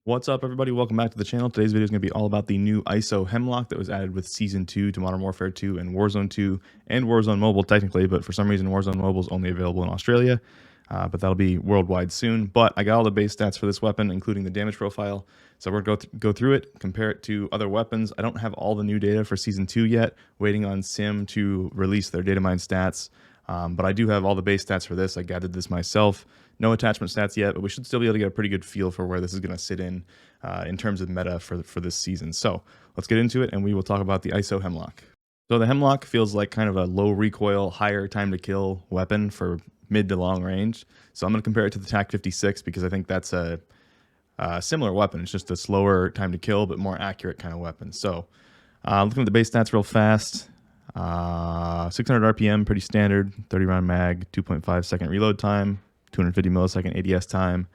What's up, everybody? Welcome back to the channel. Today's video is going to be all about the new ISO Hemlock that was added with Season 2 to Modern Warfare 2 and Warzone 2 and Warzone Mobile, technically, but for some reason Warzone Mobile is only available in Australia, but that'll be worldwide soon. But I got all the base stats for this weapon, including the damage profile, so we're going to go through it, compare it to other weapons. I don't have all the new data for Season 2 yet, waiting on Sim to release their data mine stats, but I do have all the base stats for this. I gathered this myself. No attachment stats yet, but we should still be able to get a pretty good feel for where this is going to sit in terms of meta for this season. So let's get into it, and we will talk about the ISO Hemlock. So the Hemlock feels like kind of a low recoil, higher time to kill weapon for mid to long range. So I'm going to compare it to the TAC 56 because I think that's a similar weapon. It's just a slower time to kill, but more accurate kind of weapon. So looking at the base stats real fast. 600 RPM, pretty standard, 30 round mag, 2.5 second reload time, 250 millisecond ADS time.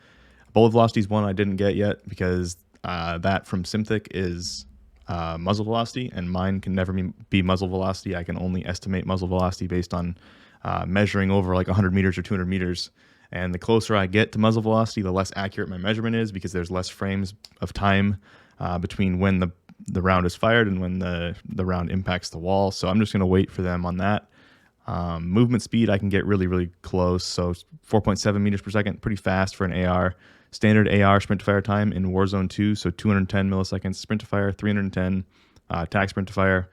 Bullet velocity is one I didn't get yet because that from Simthic is muzzle velocity, and mine can never be muzzle velocity. I can only estimate muzzle velocity based on measuring over like 100 meters or 200 meters. And the closer I get to muzzle velocity, the less accurate my measurement is because there's less frames of time between when the round is fired and when the round impacts the wall. So I'm just going to wait for them on that. Movement speed, I can get really close. So 4.7 meters per second, pretty fast for an AR. Standard AR sprint to fire time in Warzone 2, so 210 milliseconds sprint to fire, 310 tag sprint to fire.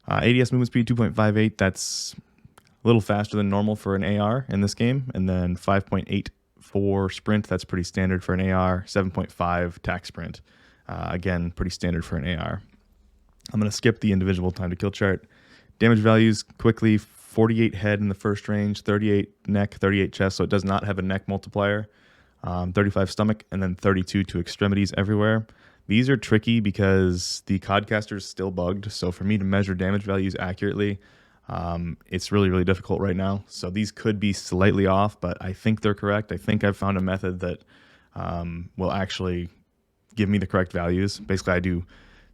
ADS movement speed 2.58, that's a little faster than normal for an AR in this game. And then 5.8 for sprint, that's pretty standard for an AR. 7.5 tag sprint, again, pretty standard for an AR. I'm going to skip the individual time to kill chart. Damage values quickly, 48 head in the first range, 38 neck, 38 chest, so it does not have a neck multiplier, 35 stomach, and then 32 to extremities everywhere. These are tricky because the Codcaster is still bugged, so for me to measure damage values accurately, it's really difficult right now. So these could be slightly off, but I think they're correct. I think I've found a method that will actually give me the correct values. Basically, I do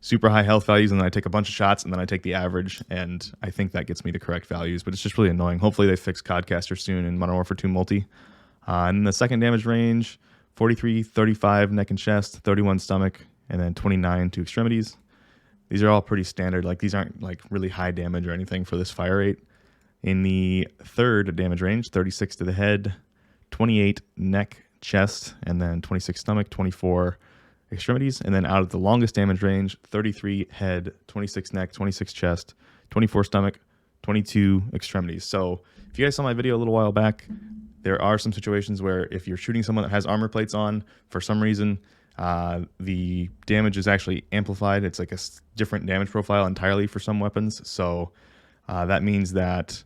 super high health values, and then I take a bunch of shots, and then I take the average, and I think that gets me the correct values, but it's just really annoying. Hopefully they fix Codcaster soon in Modern Warfare 2 Multi. And the second damage range, 43, 35 neck and chest, 31 stomach, and then 29 to extremities. These are all pretty standard. Like, these aren't like really high damage or anything for this fire rate. In the third damage range, 36 to the head, 28 neck, chest, and then 26 stomach, 24 extremities. And then out of the longest damage range, 33 head, 26 neck, 26 chest, 24 stomach, 22 extremities. So if you guys saw my video a little while back, there are some situations where if you're shooting someone that has armor plates on, for some reason, the damage is actually amplified. It's like a different damage profile entirely for some weapons. So that means that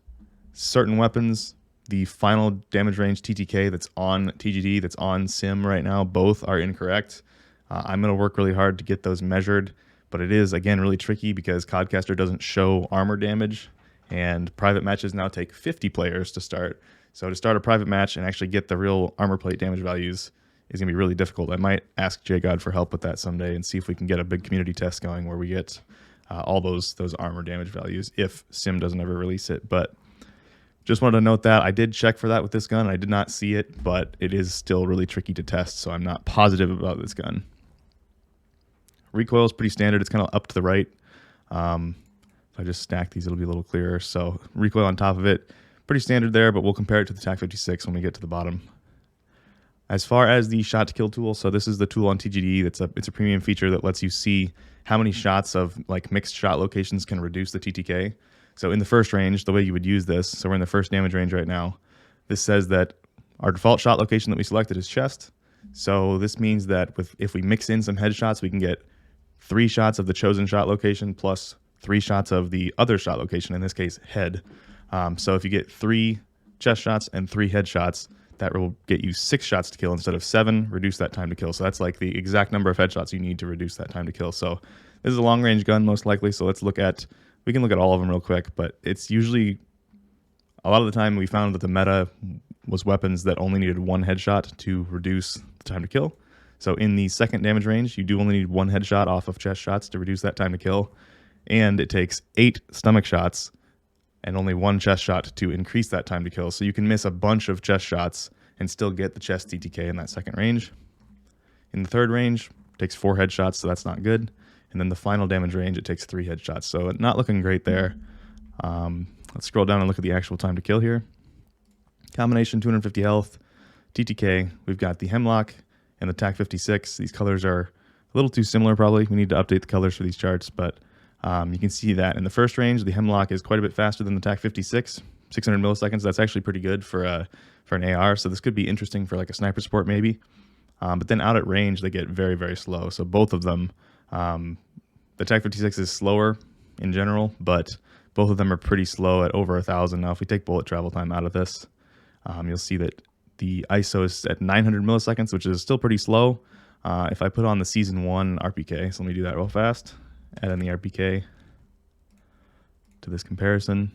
certain weapons, the final damage range TTK that's on TGD, that's on Sim right now, both are incorrect. I'm going to work really hard to get those measured, but it is, again, really tricky because Codcaster doesn't show armor damage, and private matches now take 50 players to start. So to start a private match and actually get the real armor plate damage values is going to be really difficult. I might ask JGod for help with that someday and see if we can get a big community test going where we get all those armor damage values if Sim doesn't ever release it. But just wanted to note that I did check for that with this gun. I did not see it, but it is still really tricky to test, so I'm not positive about this gun. Recoil is pretty standard. It's kind of up to the right. If I just stack these, it'll be a little clearer. So recoil on top of it, pretty standard there, but we'll compare it to the TAC 56 when we get to the bottom. As far as the shot to kill tool, so this is the tool on TGD. It's a premium feature that lets you see how many shots of like mixed shot locations can reduce the TTK. So in the first range, the way you would use this, so we're in the first damage range right now, this says that our default shot location that we selected is chest. So this means that if we mix in some headshots, we can get 3 shots of the chosen shot location plus 3 shots of the other shot location, in this case, head. So if you get 3 chest shots and 3 head shots, that will get you 6 shots to kill instead of 7, reduce that time to kill. So that's like the exact number of headshots you need to reduce that time to kill. So this is a long range gun most likely, so we can look at all of them real quick, but it's usually, a lot of the time we found that the meta was weapons that only needed 1 headshot to reduce the time to kill. So in the second damage range, you do only need 1 headshot off of chest shots to reduce that time to kill. And it takes 8 stomach shots and only 1 chest shot to increase that time to kill. So you can miss a bunch of chest shots and still get the chest TTK in that second range. In the third range, it takes 4 headshots, so that's not good. And then the final damage range, it takes 3 headshots, so not looking great there. Let's scroll down and look at the actual time to kill here. Combination 250 health, TTK. We've got the Hemlock and the TAC 56. These colors are a little too similar probably. We need to update the colors for these charts, but you can see that in the first range, the Hemlock is quite a bit faster than the TAC 56, 600 milliseconds. That's actually pretty good for an AR, so this could be interesting for like a sniper support maybe. But then out at range, they get very, very slow. So both of them, the TAC 56 is slower in general, but both of them are pretty slow at over 1,000. Now, if we take bullet travel time out of this, you'll see that the ISO is at 900 milliseconds, which is still pretty slow. If I put on the Season 1 RPK, so let me do that real fast, add in the RPK to this comparison,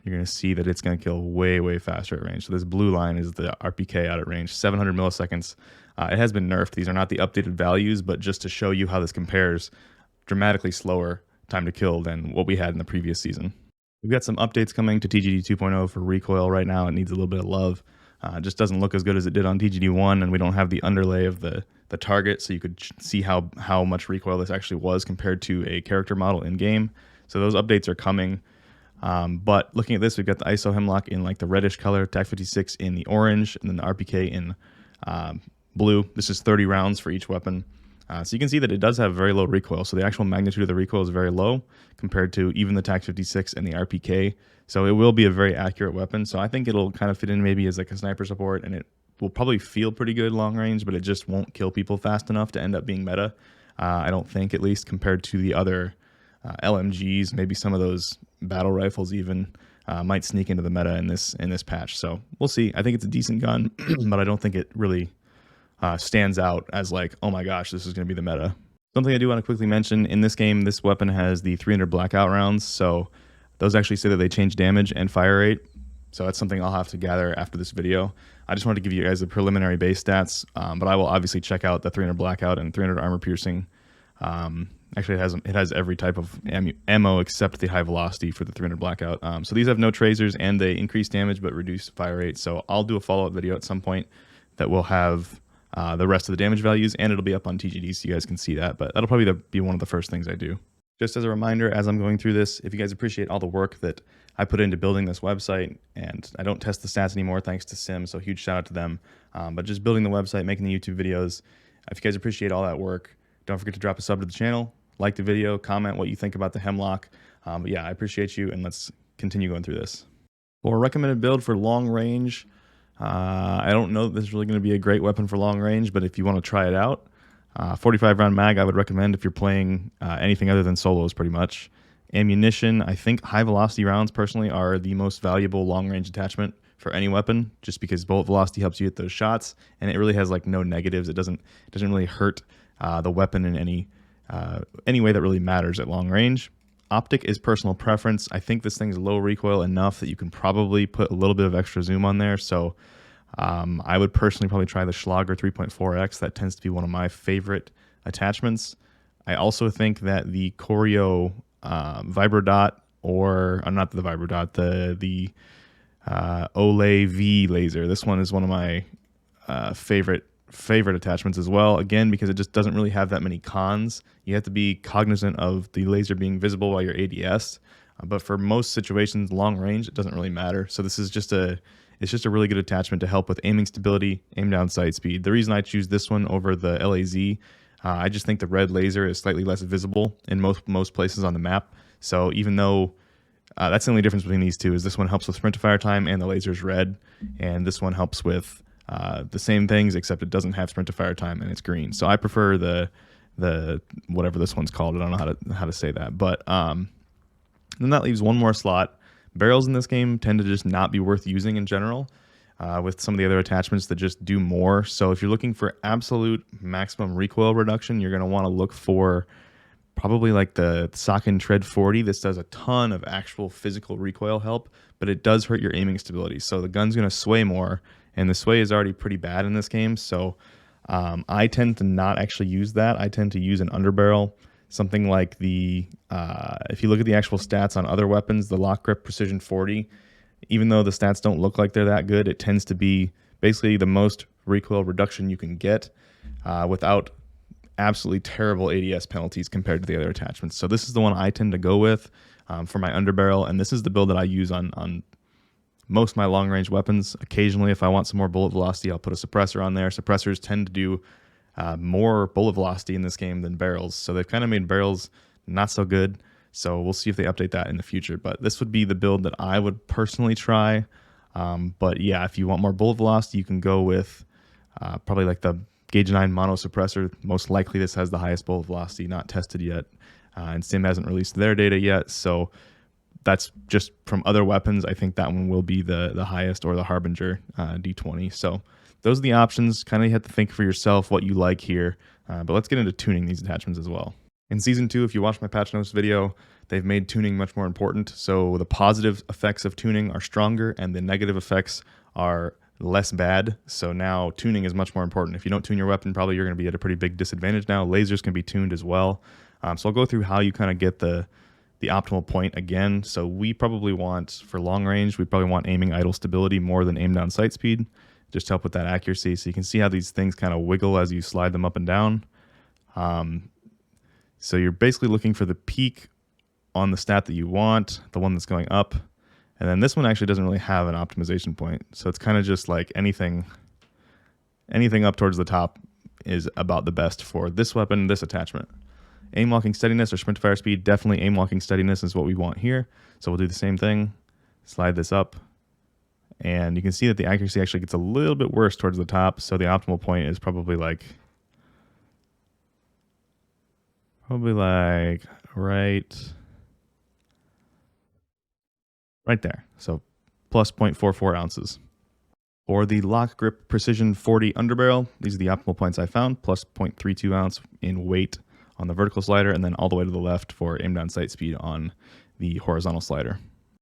you're going to see that it's going to kill way, way faster at range. So this blue line is the RPK out at range, 700 milliseconds. It has been nerfed. These are not the updated values, but just to show you how this compares, dramatically slower time to kill than what we had in the previous season. We've got some updates coming to TGD 2.0 for recoil right now. It needs a little bit of love. It just doesn't look as good as it did on TGD 1, and we don't have the underlay of the target, so you could see how much recoil this actually was compared to a character model in-game. So those updates are coming. But looking at this, we've got the ISO Hemlock in like the reddish color, TAC 56 in the orange, and then the RPK in blue. This is 30 rounds for each weapon. So you can see that it does have very low recoil. So the actual magnitude of the recoil is very low compared to even the TAC 56 and the RPK. So it will be a very accurate weapon. So I think it'll kind of fit in maybe as like a sniper support, and it will probably feel pretty good long range, but it just won't kill people fast enough to end up being meta. I don't think, at least compared to the other LMGs, maybe some of those battle rifles even might sneak into the meta in this patch. So we'll see. I think it's a decent gun, but I don't think it really stands out as like, oh my gosh, this is going to be the meta. Something I do want to quickly mention, in this game, this weapon has the 300 Blackout Rounds, so those actually say that they change damage and fire rate. So that's something I'll have to gather after this video. I just wanted to give you guys the preliminary base stats, but I will obviously check out the 300 Blackout and 300 Armor Piercing. Actually, it has every type of ammo except the high velocity for the 300 Blackout. So these have no tracers, and they increase damage but reduce fire rate. So I'll do a follow-up video at some point that will have the rest of the damage values, and it'll be up on TGD so you guys can see that. But that'll probably be one of the first things I do. Just as a reminder, as I'm going through this, if you guys appreciate all the work that I put into building this website, and I don't test the stats anymore thanks to Sim, so huge shout out to them. But just building the website, making the YouTube videos, if you guys appreciate all that work, don't forget to drop a sub to the channel, like the video, comment what you think about the Hemlock. But yeah, I appreciate you, and let's continue going through this. For a recommended build for long range, I don't know that this is really going to be a great weapon for long range, but if you want to try it out, 45 round mag I would recommend if you're playing anything other than solos pretty much. Ammunition, I think high velocity rounds personally are the most valuable long range attachment for any weapon, just because bullet velocity helps you hit those shots, and it really has like no negatives. It doesn't really hurt the weapon in any way that really matters at long range. Optic is personal preference. I think this thing's low recoil enough that you can probably put a little bit of extra zoom on there. So I would personally probably try the Schlager 3.4x. That tends to be one of my favorite attachments. I also think that the Choreo Vibrodot, or not the Vibrodot, the Olay V laser. This one is one of my favorite attachments as well, again because it just doesn't really have that many cons. You have to be cognizant of the laser being visible while you're ADS, but for most situations long range it doesn't really matter. So this is just a really good attachment to help with aiming stability, aim down sight speed. The reason I choose this one over the LAZ, I just think the red laser is slightly less visible in most places on the map. So even though that's the only difference between these two, is this one helps with sprint to fire time and the laser's red, and this one helps with the same things, except it doesn't have sprint to fire time and it's green. So I prefer the whatever this one's called. I don't know how to say that. But then that leaves one more slot. Barrels in this game tend to just not be worth using in general, with some of the other attachments that just do more. So if you're looking for absolute maximum recoil reduction, you're going to want to look for probably like the Socken Tread 40. This does a ton of actual physical recoil help, but it does hurt your aiming stability. So the gun's going to sway more, and the sway is already pretty bad in this game. So I tend to not actually use that. I tend to use an underbarrel, something like the, if you look at the actual stats on other weapons, the Lock Grip Precision 40, even though the stats don't look like they're that good, it tends to be basically the most recoil reduction you can get without absolutely terrible ADS penalties compared to the other attachments. So this is the one I tend to go with for my underbarrel, and this is the build that I use on most of my long-range weapons. Occasionally, if I want some more bullet velocity, I'll put a suppressor on there. Suppressors tend to do more bullet velocity in this game than barrels, so they've kind of made barrels not so good. So we'll see if they update that in the future. But this would be the build that I would personally try. But yeah, if you want more bullet velocity, you can go with probably like the Gauge 9 mono suppressor. Most likely this has the highest bullet velocity, not tested yet. And Sim hasn't released their data yet. So that's just from other weapons. I think that one will be the highest, or the Harbinger D20. So those are the options. Kind of you have to think for yourself what you like here. But let's get into tuning these attachments as well. In Season 2, if you watch my patch notes video, they've made tuning much more important. So the positive effects of tuning are stronger and the negative effects are less bad. So now tuning is much more important. If you don't tune your weapon, probably you're going to be at a pretty big disadvantage now. Lasers can be tuned as well. So I'll go through how you kind of get the optimal point again. So we probably want, for long range, we probably want aiming idle stability more than aim down sight speed, just to help with that accuracy. So you can see how these things kind of wiggle as you slide them up and down. So you're basically looking for the peak on the stat that you want, the one that's going up. And then this one actually doesn't really have an optimization point. So it's kind of just like anything up towards the top is about the best for this weapon, this attachment. Aim locking steadiness or sprint to fire speed, definitely aim locking steadiness is what we want here. So we'll do the same thing, slide this up. And you can see that the accuracy actually gets a little bit worse towards the top. So the optimal point is probably like right there. So plus 0.44 ounces. For the lock grip precision 40 underbarrel, these are the optimal points I found, plus 0.32 ounce in weight on the vertical slider, and then all the way to the left for aim down sight speed on the horizontal slider.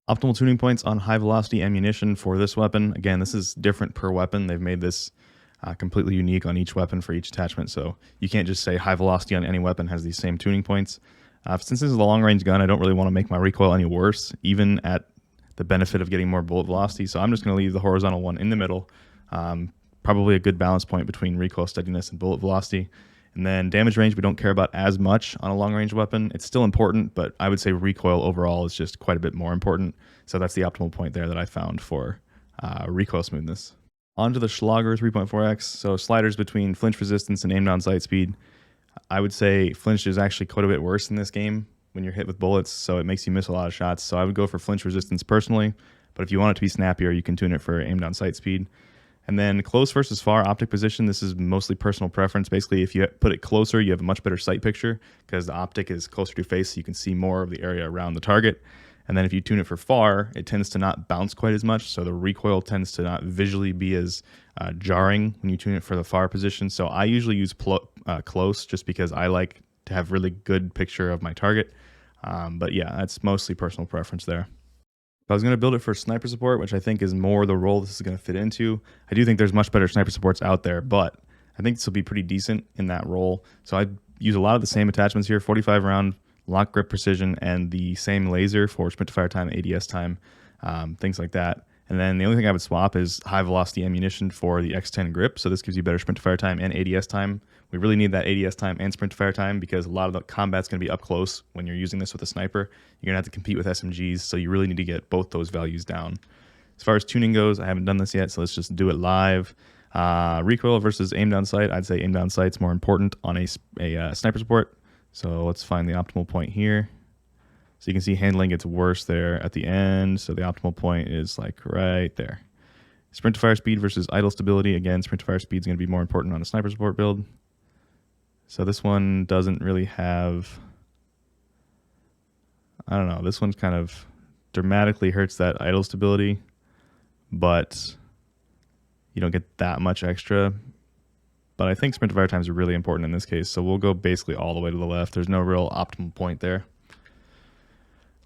Optimal tuning points on high velocity ammunition for this weapon. Again, this is different per weapon. They've made this completely unique on each weapon for each attachment, so you can't just say high velocity on any weapon has these same tuning points. Since this is a long range gun, I don't really want to make my recoil any worse, even at the benefit of getting more bullet velocity. So I'm just going to leave the horizontal one in the middle. Probably a good balance point between recoil steadiness and bullet velocity. And then damage range, we don't care about as much on a long range weapon. It's still important, but I would say recoil overall is just quite a bit more important. So that's the optimal point there that I found for recoil smoothness. On to the Schlager 3.4x. So sliders between flinch resistance and aim down sight speed. I would say flinch is actually quite a bit worse in this game when you're hit with bullets, so it makes you miss a lot of shots. So I would go for flinch resistance personally, but if you want it to be snappier, you can tune it for aim down sight speed. And then close versus far optic position, this is mostly personal preference. Basically, if you put it closer, you have a much better sight picture because the optic is closer to your face, so you can see more of the area around the target. And then if you tune it for far, it tends to not bounce quite as much, so the recoil tends to not visually be as jarring when you tune it for the far position. So I usually use close just because I like to have really good picture of my target. But yeah, that's mostly personal preference there. If I was going to build it for sniper support, which I think is more the role this is going to fit into, I do think there's much better sniper supports out there, but I think this will be pretty decent in that role. So I use a lot of the same attachments here, 45 round, lock grip precision, and the same laser for sprint to fire time, ADS time, things like that. And then the only thing I would swap is high velocity ammunition for the X10 grip. So this gives you better sprint to fire time and ADS time. We really need that ADS time and sprint to fire time because a lot of the combat's going to be up close when you're using this with a sniper. You're going to have to compete with SMGs, so you really need to get both those values down. As far as tuning goes, I haven't done this yet, so let's just do it live. Recoil versus aim down sight. I'd say aim down sight's more important on a sniper support. So let's find the optimal point here. So you can see handling gets worse there at the end. So the optimal point is like right there. Sprint to fire speed versus idle stability. Again, sprint to fire speed is going to be more important on a sniper support build. So this one doesn't really have, I don't know, this one's kind of dramatically hurts that idle stability, but you don't get that much extra. But I think sprint to fire time is really important in this case. So we'll go basically all the way to the left. There's no real optimal point there.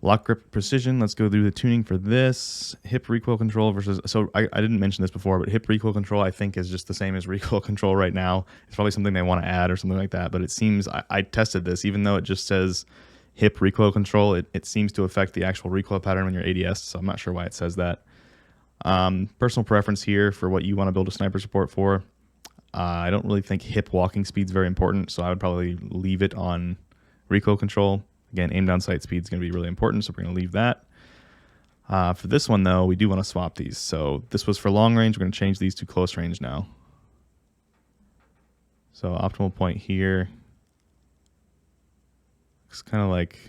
Lock grip precision, let's go through the tuning for this. Hip recoil control versus, so I didn't mention this before, but hip recoil control I think is just the same as recoil control right now. It's probably something they want to add or something like that, but it seems, I tested this, even though it just says hip recoil control, it seems to affect the actual recoil pattern when you're ADS, so I'm not sure why it says that. Personal preference here for what you want to build a sniper support for. I don't really think hip walking speed is very important, so I would probably leave it on recoil control. Again, aim down sight speed is going to be really important, so we're going to leave that. For this one, though, we do want to swap these. So this was for long range. We're going to change these to close range now. So optimal point here. It's kind of like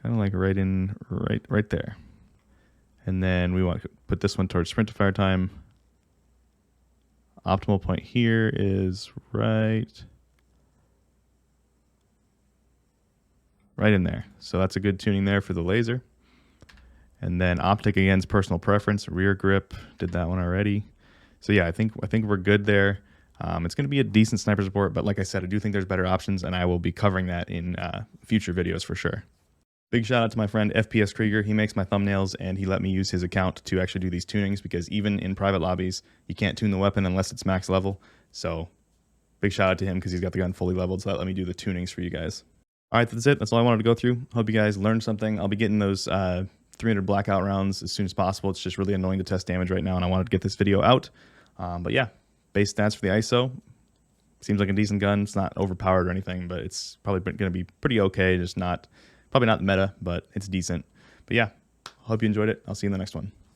right there. And then we want to put this one towards sprint to fire time. Optimal point here is right in there. So that's a good tuning there for the laser. And then optic, again, is personal preference. Rear grip, did that one already. So yeah, I think we're good there. It's going to be a decent sniper support, but like I said, I do think there's better options, and I will be covering that in future videos for sure. Big shout out to my friend FPSKrieger. He makes my thumbnails, and he let me use his account to actually do these tunings, because even in private lobbies, you can't tune the weapon unless it's max level. So big shout out to him because he's got the gun fully leveled, so that let me do the tunings for you guys. All right, that's it. That's all I wanted to go through. Hope you guys learned something. I'll be getting those 300 blackout rounds as soon as possible. It's just really annoying to test damage right now, and I wanted to get this video out. But yeah, base stats for the ISO. Seems like a decent gun. It's not overpowered or anything, but it's probably going to be pretty okay. Just probably not the meta, but it's decent. But yeah, hope you enjoyed it. I'll see you in the next one.